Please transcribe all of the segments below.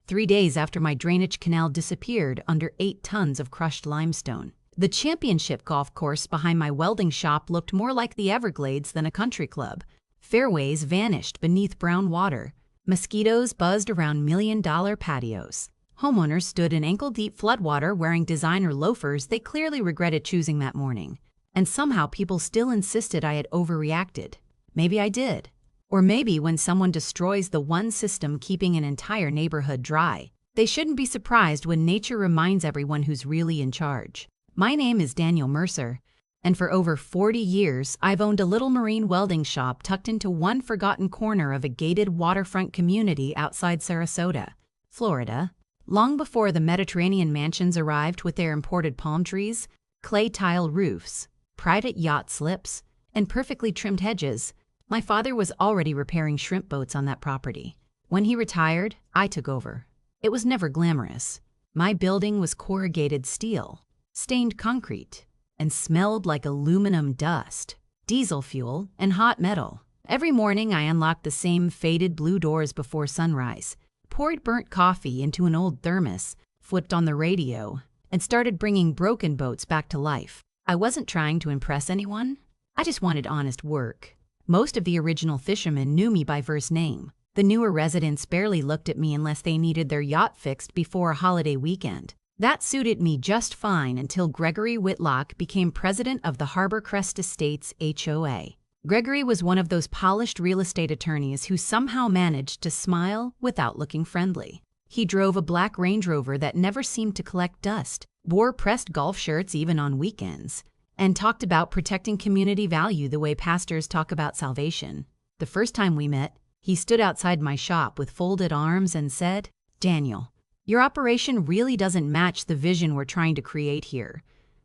3 days after my drainage canal disappeared under 8 tons of crushed limestone. The championship golf course behind my welding shop looked more like the Everglades than a country club. Fairways vanished beneath brown water. Mosquitoes buzzed around million-dollar patios. Homeowners stood in ankle-deep floodwater wearing designer loafers they clearly regretted choosing that morning. And somehow people still insisted I had overreacted. Maybe I did. Or maybe when someone destroys the one system keeping an entire neighborhood dry, they shouldn't be surprised when nature reminds everyone who's really in charge. My name is Daniel Mercer, and for over 40 years I've owned a little marine welding shop tucked into one forgotten corner of a gated waterfront community outside Sarasota, Florida. Long before the Mediterranean mansions arrived with their imported palm trees, clay tile roofs, private yacht slips, and perfectly trimmed hedges, my father was already repairing shrimp boats on that property. When he retired, I took over. It was never glamorous. My building was corrugated steel, stained concrete, and smelled like aluminum dust, diesel fuel, and hot metal. Every morning I unlocked the same faded blue doors before sunrise, poured burnt coffee into an old thermos, flipped on the radio, and started bringing broken boats back to life. I wasn't trying to impress anyone. I just wanted honest work. Most of the original fishermen knew me by first name. The newer residents barely looked at me unless they needed their yacht fixed before a holiday weekend. That suited me just fine until Gregory Whitlock became president of the Harbor Crest Estates HOA. Gregory was one of those polished real estate attorneys who somehow managed to smile without looking friendly. He drove a black Range Rover that never seemed to collect dust, wore pressed golf shirts even on weekends, and talked about protecting community value the way pastors talk about salvation. The first time we met, he stood outside my shop with folded arms and said, "Daniel, your operation really doesn't match the vision we're trying to create here."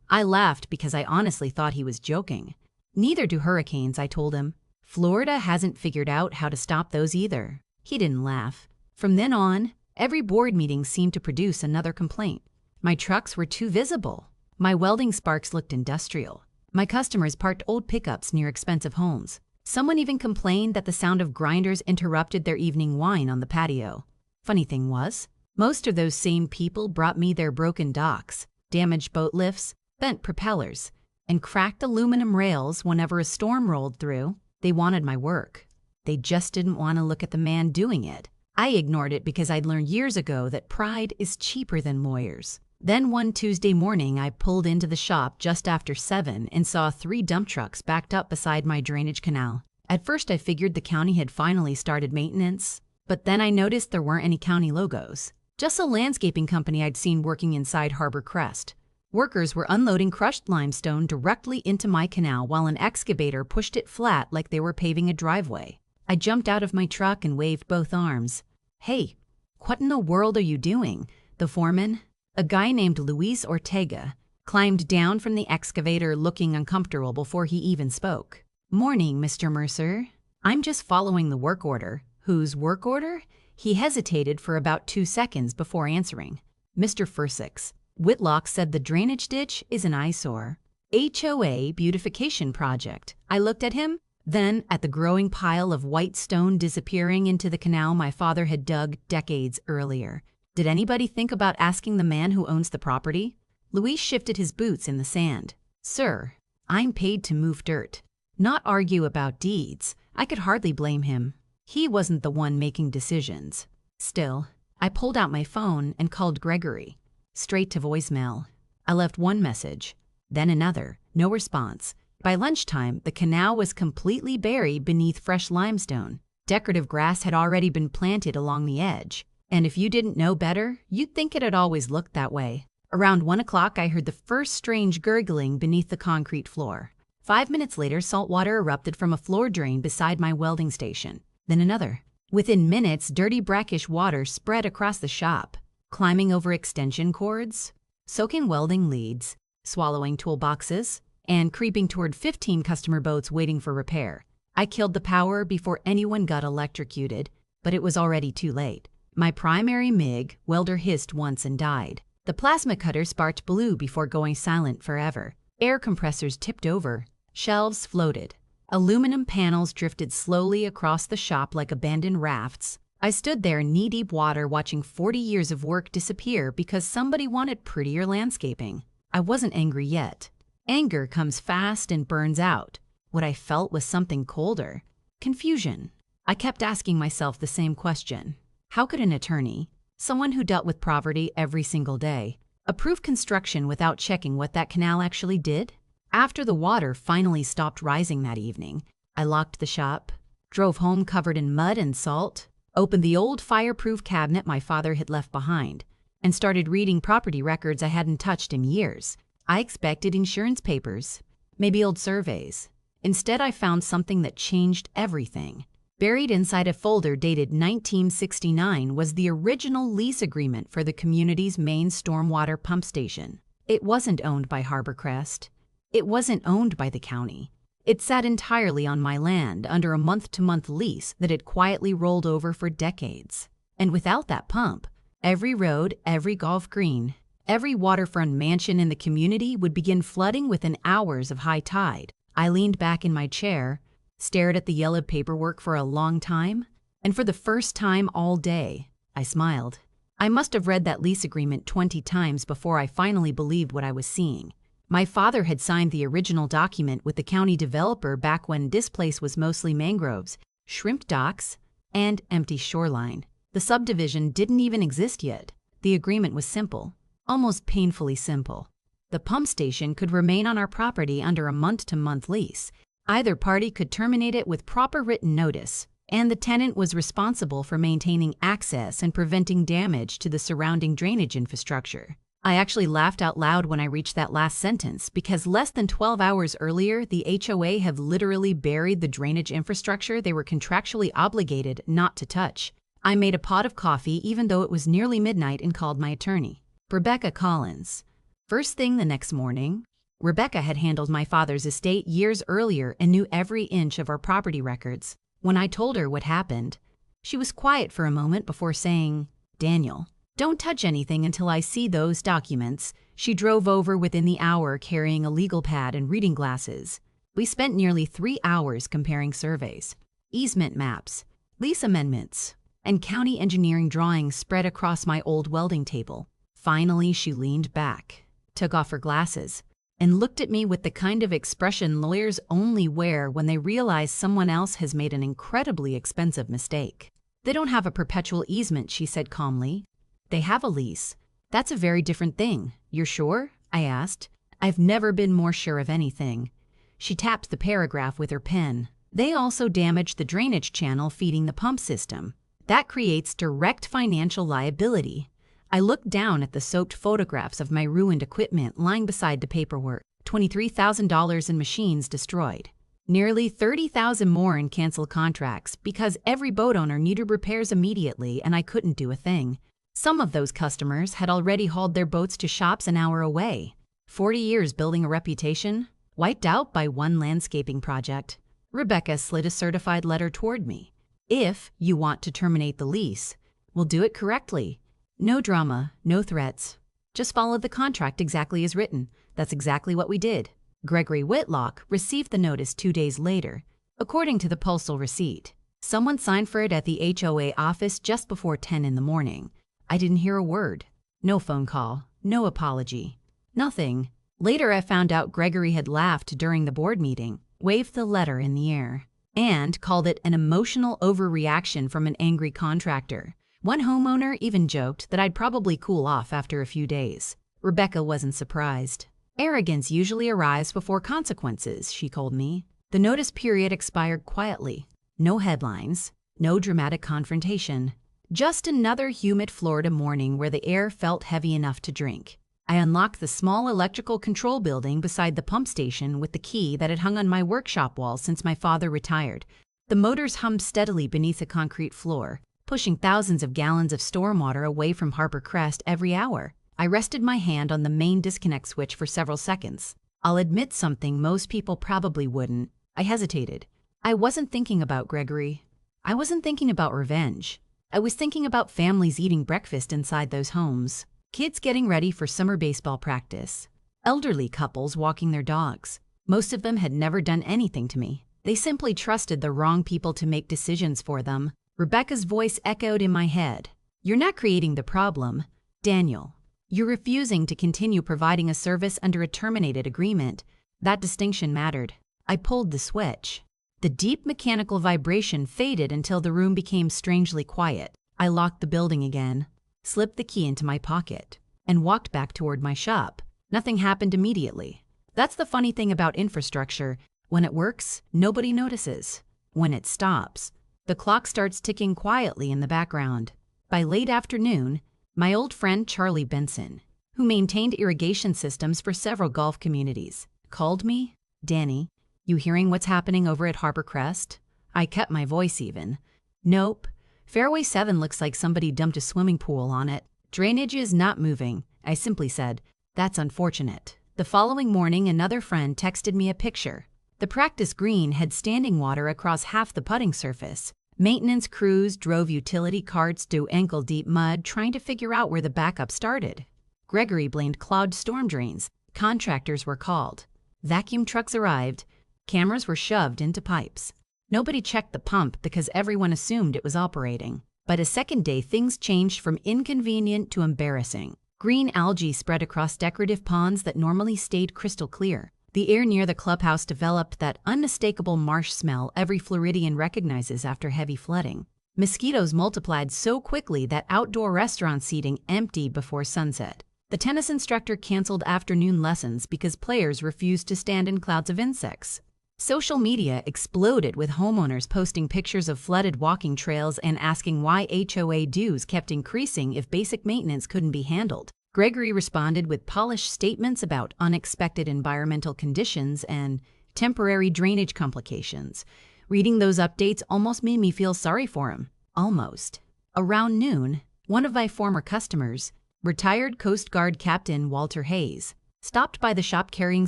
I laughed because I honestly thought he was joking. "Neither do hurricanes," I told him. "Florida hasn't figured out how to stop those either." He didn't laugh. From then on, every board meeting seemed to produce another complaint. My trucks were too visible. My welding sparks looked industrial. My customers parked old pickups near expensive homes. Someone even complained that the sound of grinders interrupted their evening wine on the patio. Funny thing was, most of those same people brought me their broken docks, damaged boat lifts, bent propellers, and cracked aluminum rails whenever a storm rolled through. They wanted my work. They just didn't want to look at the man doing it. I ignored it because I'd learned years ago that pride is cheaper than lawyers. Then one Tuesday morning, I pulled into the shop just after 7 and saw 3 dump trucks backed up beside my drainage canal. At first, I figured the county had finally started maintenance, but then I noticed there weren't any county logos. Just a landscaping company I'd seen working inside Harbor Crest. Workers were unloading crushed limestone directly into my canal while an excavator pushed it flat like they were paving a driveway. I jumped out of my truck and waved both arms. "Hey, what in the world are you doing?" The foreman, a guy named Luis Ortega, climbed down from the excavator looking uncomfortable before he even spoke. "Morning, Mr. Mercer. I'm just following the work order." "Whose work order?" He hesitated for about 2 seconds before answering. "Mr. Fursick's. Whitlock said the drainage ditch is an eyesore. HOA beautification project." I looked at him, then at the growing pile of white stone disappearing into the canal my father had dug decades earlier. Did anybody think about asking the man who owns the property? Luis shifted his boots in the sand. "Sir, I'm paid to move dirt, not argue about deeds." I could hardly blame him. He wasn't the one making decisions. Still, I pulled out my phone and called Gregory. Straight to voicemail. I left one message, then another, no response. By lunchtime, the canal was completely buried beneath fresh limestone. Decorative grass had already been planted along the edge. And if you didn't know better, you'd think it had always looked that way. Around 1 o'clock, I heard the first strange gurgling beneath the concrete floor. 5 minutes later, salt water erupted from a floor drain beside my welding station. Then another. Within minutes, dirty brackish water spread across the shop, climbing over extension cords, soaking welding leads, swallowing toolboxes, and creeping toward 15 customer boats waiting for repair. I killed the power before anyone got electrocuted, but it was already too late. My primary MIG welder hissed once and died. The plasma cutter sparked blue before going silent forever. Air compressors tipped over. Shelves floated. Aluminum panels drifted slowly across the shop like abandoned rafts. I stood there knee-deep water watching 40 years of work disappear because somebody wanted prettier landscaping. I wasn't angry yet. Anger comes fast and burns out. What I felt was something colder. Confusion. I kept asking myself the same question. How could an attorney, someone who dealt with poverty every single day, approve construction without checking what that canal actually did? After the water finally stopped rising that evening, I locked the shop, drove home covered in mud and salt, opened the old fireproof cabinet my father had left behind, and started reading property records I hadn't touched in years. I expected insurance papers, maybe old surveys. Instead, I found something that changed everything. Buried inside a folder dated 1969 was the original lease agreement for the community's main stormwater pump station. It wasn't owned by Harborcrest. It wasn't owned by the county. It sat entirely on my land under a month-to-month lease that had quietly rolled over for decades. And without that pump, every road, every golf green, every waterfront mansion in the community would begin flooding within hours of high tide. I leaned back in my chair, stared at the yellow paperwork for a long time, and for the first time all day, I smiled. I must have read that lease agreement 20 times before I finally believed what I was seeing. My father had signed the original document with the county developer back when this place was mostly mangroves, shrimp docks, and empty shoreline. The subdivision didn't even exist yet. The agreement was simple, almost painfully simple. The pump station could remain on our property under a month-to-month lease. Either party could terminate it with proper written notice, and the tenant was responsible for maintaining access and preventing damage to the surrounding drainage infrastructure. I actually laughed out loud when I reached that last sentence because less than 12 hours earlier, the HOA have literally buried the drainage infrastructure they were contractually obligated not to touch. I made a pot of coffee even though it was nearly midnight and called my attorney, Rebecca Collins. First thing the next morning, Rebecca had handled my father's estate years earlier and knew every inch of our property records. When I told her what happened, she was quiet for a moment before saying, "Daniel, don't touch anything until I see those documents." She drove over within the hour carrying a legal pad and reading glasses. We spent nearly 3 hours comparing surveys, easement maps, lease amendments, and county engineering drawings spread across my old welding table. Finally, she leaned back, took off her glasses, and looked at me with the kind of expression lawyers only wear when they realize someone else has made an incredibly expensive mistake. "They don't have a perpetual easement," she said calmly. "They have a lease. That's a very different thing. You're sure?" I asked. "I've never been more sure of anything." She tapped the paragraph with her pen. "They also damaged the drainage channel feeding the pump system. That creates direct financial liability." I looked down at the soaked photographs of my ruined equipment lying beside the paperwork. $23,000 in machines destroyed. Nearly $30,000 more in canceled contracts because every boat owner needed repairs immediately and I couldn't do a thing. Some of those customers had already hauled their boats to shops an hour away. 40 years building a reputation, wiped out by one landscaping project. Rebecca slid a certified letter toward me. "If you want to terminate the lease, we'll do it correctly. No drama, no threats. Just follow the contract exactly as written." That's exactly what we did. Gregory Whitlock received the notice 2 days later, according to the postal receipt. Someone signed for it at the HOA office just before 10 in the morning. I didn't hear a word. No phone call, no apology, nothing. Later I found out Gregory had laughed during the board meeting, waved the letter in the air, and called it an emotional overreaction from an angry contractor. One homeowner even joked that I'd probably cool off after a few days. Rebecca wasn't surprised. "Arrogance usually arrives before consequences," she told me. The notice period expired quietly. No headlines, no dramatic confrontation. Just another humid Florida morning where the air felt heavy enough to drink. I unlocked the small electrical control building beside the pump station with the key that had hung on my workshop wall since my father retired. The motors hummed steadily beneath the concrete floor, pushing thousands of gallons of stormwater away from Harborcrest every hour. I rested my hand on the main disconnect switch for several seconds. I'll admit something most people probably wouldn't. I hesitated. I wasn't thinking about Gregory. I wasn't thinking about revenge. I was thinking about families eating breakfast inside those homes, kids getting ready for summer baseball practice, elderly couples walking their dogs. Most of them had never done anything to me. They simply trusted the wrong people to make decisions for them. Rebecca's voice echoed in my head. You're not creating the problem, Daniel. You're refusing to continue providing a service under a terminated agreement. That distinction mattered. I pulled the switch. The deep mechanical vibration faded until the room became strangely quiet. I locked the building again, slipped the key into my pocket, and walked back toward my shop. Nothing happened immediately. That's the funny thing about infrastructure. When it works, nobody notices. When it stops, the clock starts ticking quietly in the background. By late afternoon, my old friend Charlie Benson, who maintained irrigation systems for several Gulf communities, called me. Danny, you hearing what's happening over at Harbor Crest? I kept my voice even. Nope. Fairway 7 looks like somebody dumped a swimming pool on it. Drainage is not moving. I simply said, that's unfortunate. The following morning, another friend texted me a picture. The practice green had standing water across half the putting surface. Maintenance crews drove utility carts through ankle-deep mud trying to figure out where the backup started. Gregory blamed clogged storm drains. Contractors were called. Vacuum trucks arrived. Cameras were shoved into pipes. Nobody checked the pump because everyone assumed it was operating. But a second day, things changed from inconvenient to embarrassing. Green algae spread across decorative ponds that normally stayed crystal clear. The air near the clubhouse developed that unmistakable marsh smell every Floridian recognizes after heavy flooding. Mosquitoes multiplied so quickly that outdoor restaurant seating emptied before sunset. The tennis instructor canceled afternoon lessons because players refused to stand in clouds of insects. Social media exploded with homeowners posting pictures of flooded walking trails and asking why HOA dues kept increasing if basic maintenance couldn't be handled. Gregory responded with polished statements about unexpected environmental conditions and temporary drainage complications. Reading those updates almost made me feel sorry for him. Almost. Around noon, one of my former customers, retired Coast Guard Captain Walter Hayes, stopped by the shop carrying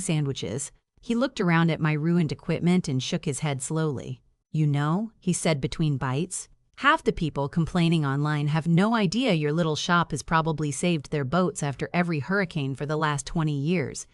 sandwiches. He looked around at my ruined equipment and shook his head slowly. You know, he said between bites, half the people complaining online have no idea your little shop has probably saved their boats after every hurricane for the last 20 years.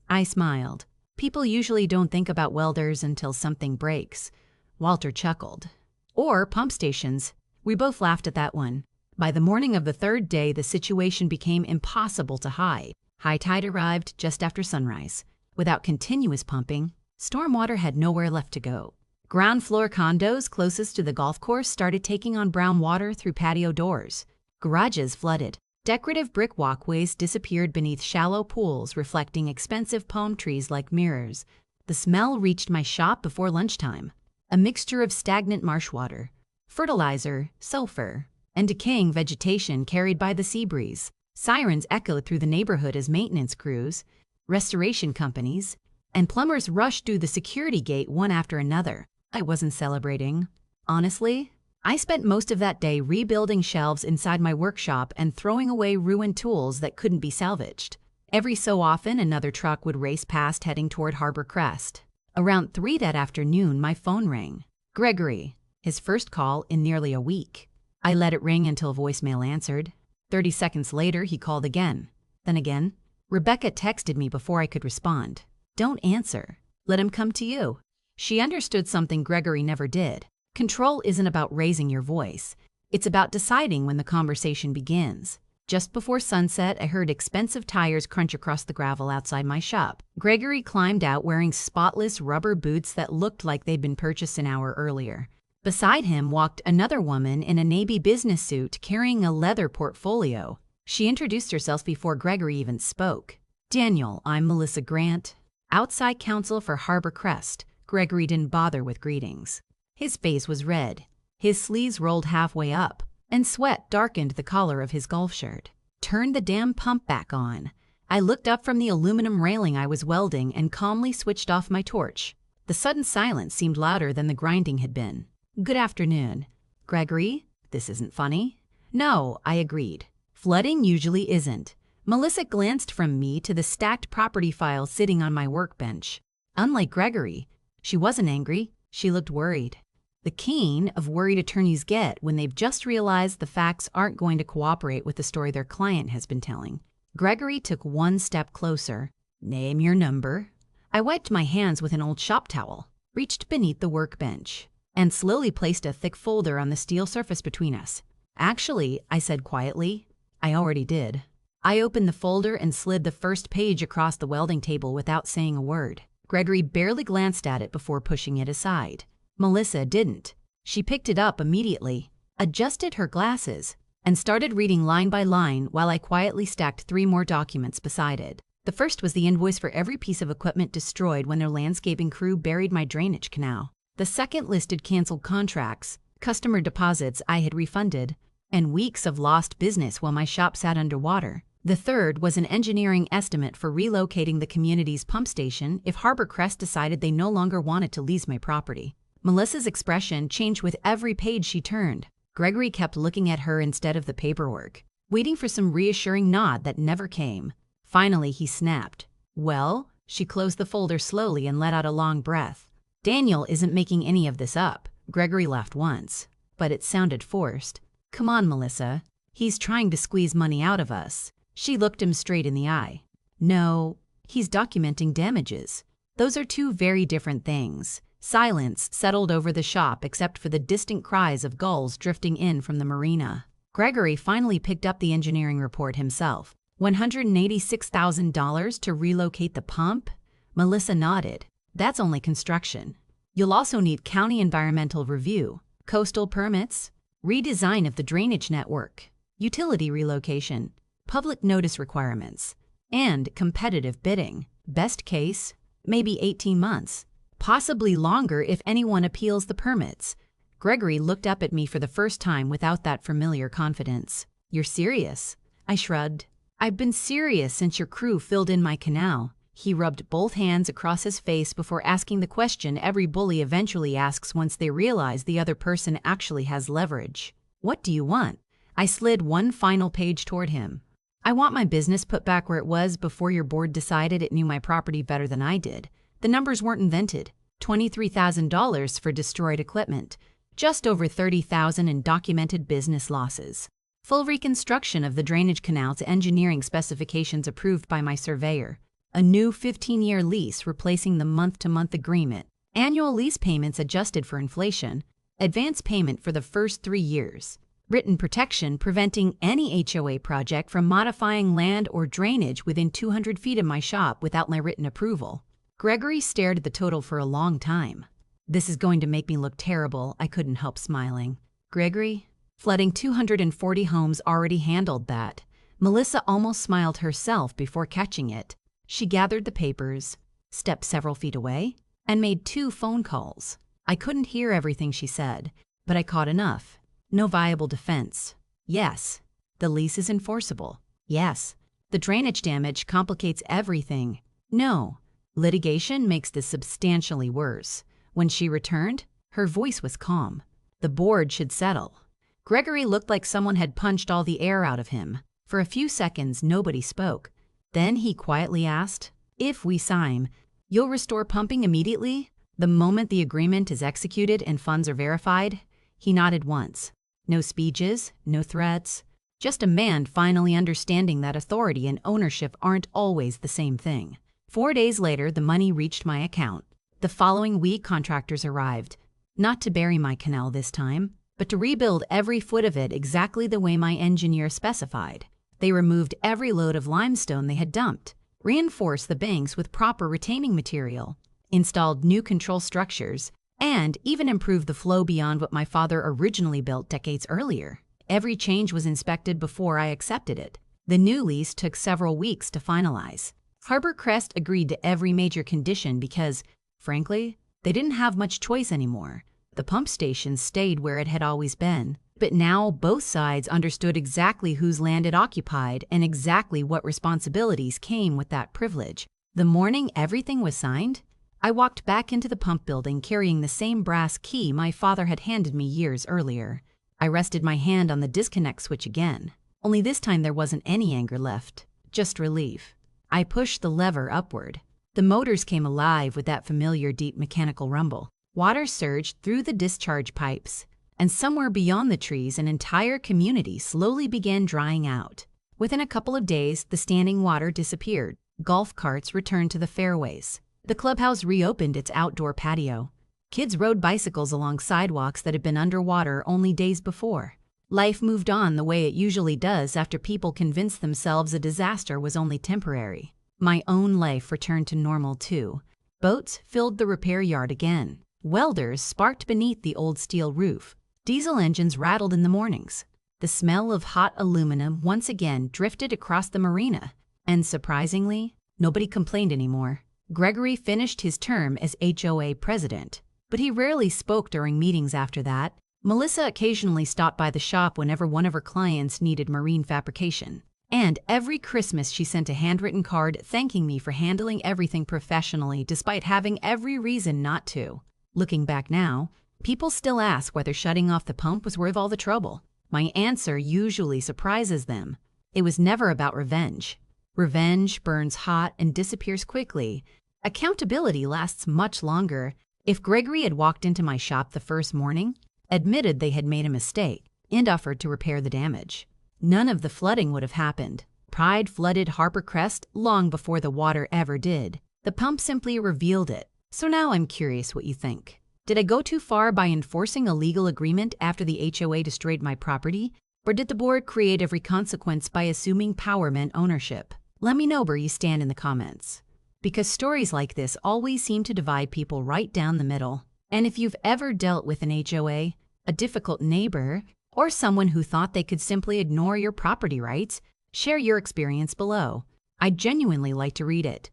I smiled. People usually don't think about welders until something breaks. Walter chuckled. Or pump stations. We both laughed at that one. By the morning of the third day, the situation became impossible to hide. High tide arrived just after sunrise. Without continuous pumping, stormwater had nowhere left to go. Ground floor condos closest to the golf course started taking on brown water through patio doors. Garages flooded. Decorative brick walkways disappeared beneath shallow pools reflecting expensive palm trees like mirrors. The smell reached my shop before lunchtime. A mixture of stagnant marsh water, fertilizer, sulfur, and decaying vegetation carried by the sea breeze. Sirens echoed through the neighborhood as maintenance crews, restoration companies, and plumbers rushed through the security gate one after another. I wasn't celebrating. Honestly, I spent most of that day rebuilding shelves inside my workshop and throwing away ruined tools that couldn't be salvaged. Every so often, another truck would race past heading toward Harbor Crest. Around 3 that afternoon, my phone rang. Gregory, his first call in nearly a week. I let it ring until voicemail answered. 30 seconds later, he called again. Then again. Rebecca texted me before I could respond. Don't answer. Let him come to you. She understood something Gregory never did. Control isn't about raising your voice. It's about deciding when the conversation begins. Just before sunset, I heard expensive tires crunch across the gravel outside my shop. Gregory climbed out wearing spotless rubber boots that looked like they'd been purchased an hour earlier. Beside him walked another woman in a navy business suit carrying a leather portfolio. She introduced herself before Gregory even spoke. Daniel, I'm Melissa Grant, outside counsel for Harbor Crest. Gregory didn't bother with greetings. His face was red, his sleeves rolled halfway up, and sweat darkened the collar of his golf shirt. Turn the damn pump back on. I looked up from the aluminum railing I was welding and calmly switched off my torch. The sudden silence seemed louder than the grinding had been. Good afternoon. Gregory, this isn't funny. No, I agreed. Flooding usually isn't. Melissa glanced from me to the stacked property file sitting on my workbench. Unlike Gregory, she wasn't angry. She looked worried. The kind of worried attorneys get when they've just realized the facts aren't going to cooperate with the story their client has been telling. Gregory took one step closer. Name your number. I wiped my hands with an old shop towel, reached beneath the workbench, and slowly placed a thick folder on the steel surface between us. "Actually," I said quietly, "I already did." I opened the folder and slid the first page across the welding table without saying a word. Gregory barely glanced at it before pushing it aside. Melissa didn't. She picked it up immediately, adjusted her glasses, and started reading line by line while I quietly stacked 3 more documents beside it. The first was the invoice for every piece of equipment destroyed when their landscaping crew buried my drainage canal. The second listed canceled contracts, customer deposits I had refunded, and weeks of lost business while my shop sat underwater. The third was an engineering estimate for relocating the community's pump station if Harbor Crest decided they no longer wanted to lease my property. Melissa's expression changed with every page she turned. Gregory kept looking at her instead of the paperwork, waiting for some reassuring nod that never came. Finally, he snapped. "Well?" She closed the folder slowly and let out a long breath. "Daniel isn't making any of this up." Gregory laughed once, but it sounded forced. "Come on, Melissa. He's trying to squeeze money out of us." She looked him straight in the eye. "No, he's documenting damages. Those are 2 very different things." Silence settled over the shop except for the distant cries of gulls drifting in from the marina. Gregory finally picked up the engineering report himself. $186,000 to relocate the pump? Melissa nodded. "That's only construction. You'll also need county environmental review, coastal permits, redesign of the drainage network, utility relocation, public notice requirements, and competitive bidding. Best case, maybe 18 months. Possibly longer if anyone appeals the permits." Gregory looked up at me for the first time without that familiar confidence. "You're serious?" I shrugged. "I've been serious since your crew filled in my canal." He rubbed both hands across his face before asking the question every bully eventually asks once they realize the other person actually has leverage. "What do you want?" I slid one final page toward him. "I want my business put back where it was before your board decided it knew my property better than I did. The numbers weren't invented. $23,000 for destroyed equipment. Just over $30,000 in documented business losses. Full reconstruction of the drainage canal to engineering specifications approved by my surveyor. A new 15-year lease replacing the month-to-month agreement. Annual lease payments adjusted for inflation. Advance payment for the first 3 years. Written protection preventing any HOA project from modifying land or drainage within 200 feet of my shop without my written approval." Gregory stared at the total for a long time. "This is going to make me look terrible," I couldn't help smiling. "Gregory, flooding 240 homes already handled that." Melissa almost smiled herself before catching it. She gathered the papers, stepped several feet away, and made 2 phone calls. I couldn't hear everything she said, but I caught enough. "No viable defense." "Yes." "The lease is enforceable." "Yes." "The drainage damage complicates everything." "No." "Litigation makes this substantially worse." When she returned, her voice was calm. "The board should settle." Gregory looked like someone had punched all the air out of him. For a few seconds, nobody spoke. Then he quietly asked, "If we sign, you'll restore pumping immediately? The moment the agreement is executed and funds are verified?" He nodded once. No speeches, no threats, just a man finally understanding that authority and ownership aren't always the same thing. 4 days later, the money reached my account. The following week, contractors arrived, not to bury my canal this time, but to rebuild every foot of it exactly the way my engineer specified. They removed every load of limestone they had dumped, reinforced the banks with proper retaining material, installed new control structures, and even improved the flow beyond what my father originally built decades earlier. Every change was inspected before I accepted it. The new lease took several weeks to finalize. Harbor Crest agreed to every major condition because, frankly, they didn't have much choice anymore. The pump station stayed where it had always been, but now both sides understood exactly whose land it occupied and exactly what responsibilities came with that privilege. The morning everything was signed, I walked back into the pump building carrying the same brass key my father had handed me years earlier. I rested my hand on the disconnect switch again, only this time there wasn't any anger left, just relief. I pushed the lever upward. The motors came alive with that familiar deep mechanical rumble. Water surged through the discharge pipes, and somewhere beyond the trees an entire community slowly began drying out. Within a couple of days, the standing water disappeared. Golf carts returned to the fairways. The clubhouse reopened its outdoor patio. Kids rode bicycles along sidewalks that had been underwater only days before. Life moved on the way it usually does after people convinced themselves a disaster was only temporary. My own life returned to normal too. Boats filled the repair yard again. Welders sparked beneath the old steel roof. Diesel engines rattled in the mornings. The smell of hot aluminum once again drifted across the marina. And surprisingly, nobody complained anymore. Gregory finished his term as HOA president, but he rarely spoke during meetings after that. Melissa occasionally stopped by the shop whenever one of her clients needed marine fabrication. And every Christmas she sent a handwritten card thanking me for handling everything professionally despite having every reason not to. Looking back now, people still ask whether shutting off the pump was worth all the trouble. My answer usually surprises them. It was never about revenge. Revenge burns hot and disappears quickly. Accountability lasts much longer. If Gregory had walked into my shop the first morning, admitted they had made a mistake, and offered to repair the damage, none of the flooding would have happened. Pride flooded Harper Crest long before the water ever did. The pump simply revealed it. So now I'm curious what you think. Did I go too far by enforcing a legal agreement after the HOA destroyed my property? Or did the board create every consequence by assuming power meant ownership? Let me know where you stand in the comments. Because stories like this always seem to divide people right down the middle. And if you've ever dealt with an HOA, a difficult neighbor, or someone who thought they could simply ignore your property rights, share your experience below. I'd genuinely like to read it.